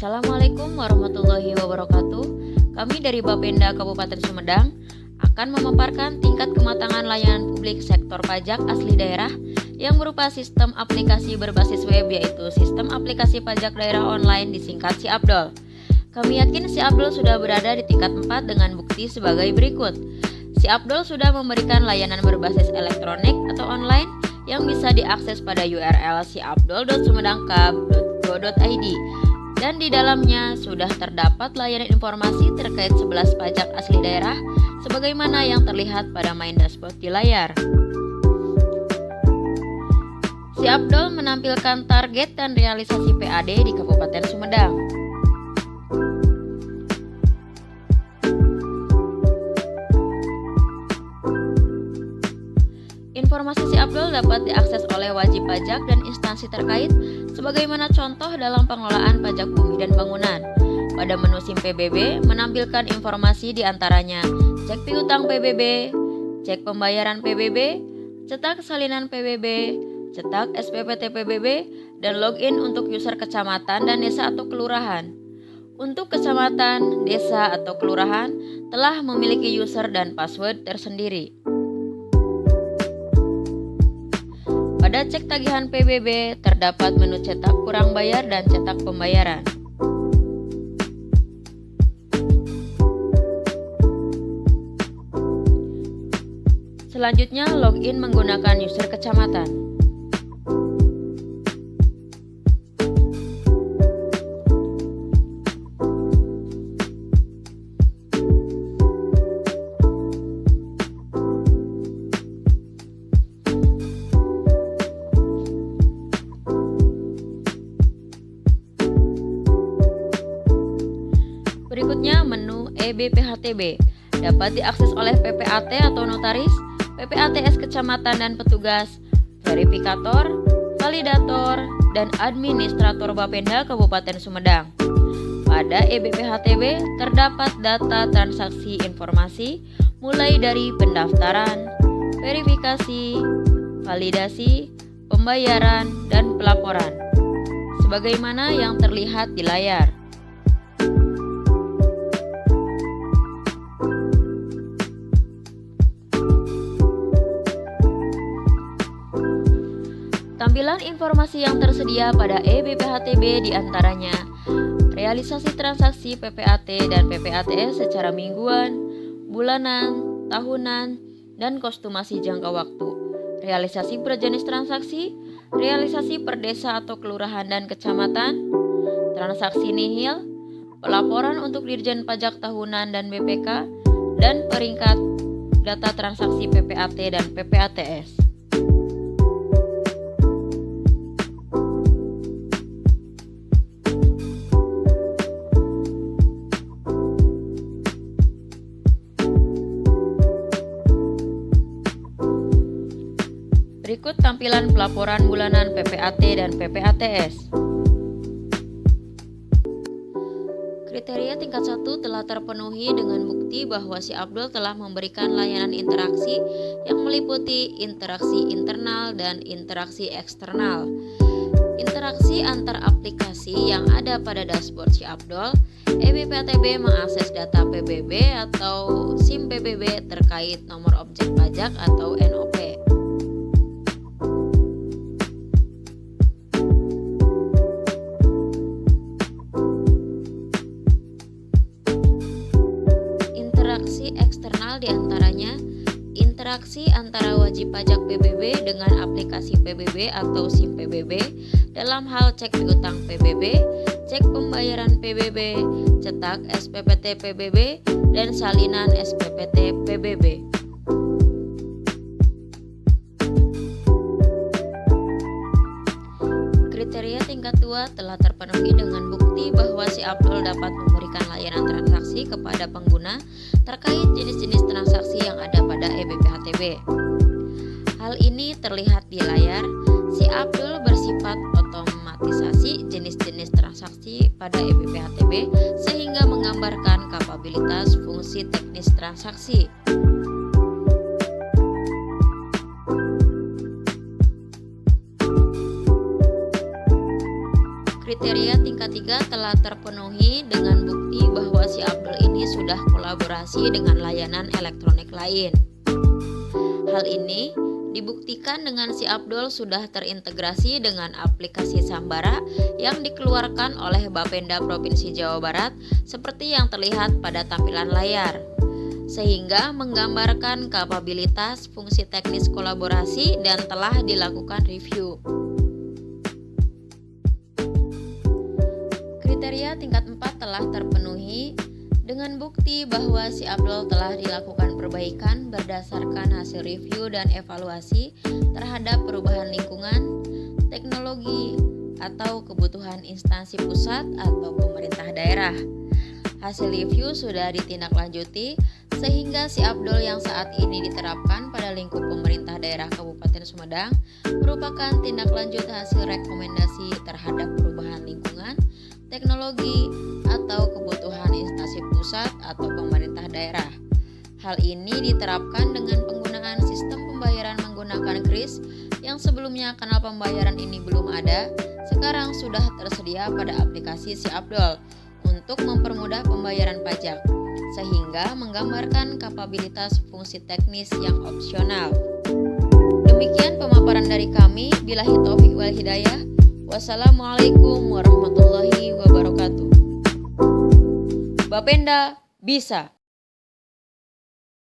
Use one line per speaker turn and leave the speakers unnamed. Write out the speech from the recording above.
Assalamualaikum warahmatullahi wabarakatuh. Kami dari Bapenda Kabupaten Sumedang akan memaparkan tingkat kematangan layanan publik sektor pajak asli daerah yang berupa sistem aplikasi berbasis web, yaitu sistem aplikasi pajak daerah online disingkat SiApdol. Kami yakin SiApdol sudah berada di tingkat 4 dengan bukti sebagai berikut. SiApdol sudah memberikan layanan berbasis elektronik atau online yang bisa diakses pada URL siapdol.sumedangkab.go.id, dan di dalamnya sudah terdapat layanan informasi terkait 11 pajak asli daerah sebagaimana yang terlihat pada main dashboard di layar. SiApdol menampilkan target dan realisasi PAD di Kabupaten Sumedang. Informasi SiApdol dapat diakses oleh wajib pajak dan instansi terkait sebagaimana contoh dalam pengelolaan pajak bumi dan bangunan. Pada menu SIM PBB menampilkan informasi diantaranya cek piutang PBB, cek pembayaran PBB, cetak salinan PBB, cetak SPPT PBB, dan login untuk user kecamatan dan desa atau kelurahan. Untuk kecamatan, desa, atau kelurahan telah memiliki user dan password tersendiri. Pada cek tagihan PBB, terdapat menu cetak kurang bayar dan cetak pembayaran. Selanjutnya, login menggunakan user kecamatan. Berikutnya, menu eBPHTB dapat diakses oleh PPAT atau notaris, PPATS kecamatan dan petugas, verifikator, validator, dan administrator Bapenda Kabupaten Sumedang. Pada eBPHTB terdapat data transaksi informasi mulai dari pendaftaran, verifikasi, validasi, pembayaran, dan pelaporan, sebagaimana yang terlihat di layar. Tampilan informasi yang tersedia pada eBPHTB diantaranya realisasi transaksi PPAT dan PPATS secara mingguan, bulanan, tahunan, dan kostumasi jangka waktu, realisasi per jenis transaksi, realisasi per desa atau kelurahan dan kecamatan, transaksi nihil, pelaporan untuk Dirjen Pajak Tahunan dan BPK, dan peringkat data transaksi PPAT dan PPATS. Berikut tampilan pelaporan bulanan PPAT dan PPATS. Kriteria tingkat 1 telah terpenuhi dengan bukti bahwa SiApdol telah memberikan layanan interaksi yang meliputi interaksi internal dan interaksi eksternal. Interaksi antar aplikasi yang ada pada dashboard SiApdol, eBPHTB mengakses data PBB atau SIM PBB terkait nomor objek pajak atau NOP. Interaksi eksternal diantaranya interaksi antara wajib pajak PBB dengan aplikasi PBB atau SIM PBB dalam hal cek piutang PBB, cek pembayaran PBB, cetak SPPT PBB, dan salinan SPPT PBB. Kriteria tingkat 2 telah terpenuhi dengan bukti bahwa SiApdol dapat memberikan layanan transaksi kepada pengguna terkait jenis-jenis transaksi yang ada pada eBPHTB. Hal ini terlihat di layar. SiApdol bersifat otomatisasi jenis-jenis transaksi pada eBPHTB sehingga menggambarkan kapabilitas fungsi teknis transaksi. kriteria tingkat 3 telah terpenuhi dengan bukti bahwa si Abdul ini sudah kolaborasi dengan layanan elektronik lain. Hal ini dibuktikan dengan si Abdul sudah terintegrasi dengan aplikasi Sambara yang dikeluarkan oleh Bapenda Provinsi Jawa Barat seperti yang terlihat pada tampilan layar, sehingga menggambarkan kapabilitas fungsi teknis kolaborasi dan telah dilakukan review. Kriteria tingkat 4 telah terpenuhi dengan bukti bahwa si Abdul telah dilakukan perbaikan berdasarkan hasil review dan evaluasi terhadap perubahan lingkungan, teknologi, atau kebutuhan instansi pusat atau pemerintah daerah. Hasil review sudah ditindaklanjuti sehingga si Abdul yang saat ini diterapkan pada lingkup pemerintah daerah Kabupaten Sumedang merupakan tindak lanjut hasil rekomendasi terhadap perubahan lingkungan, teknologi, atau kebutuhan instansi pusat atau pemerintah daerah. Hal ini diterapkan dengan penggunaan sistem pembayaran menggunakan kris yang sebelumnya kanal pembayaran ini belum ada, sekarang sudah tersedia pada aplikasi si Abdul untuk mempermudah pembayaran pajak, sehingga menggambarkan kapabilitas fungsi teknis yang opsional. Demikian pemaparan dari kami. Billahi taufik wal hidayah. Wassalamualaikum warahmatullahi wabarakatuh. Bapenda bisa.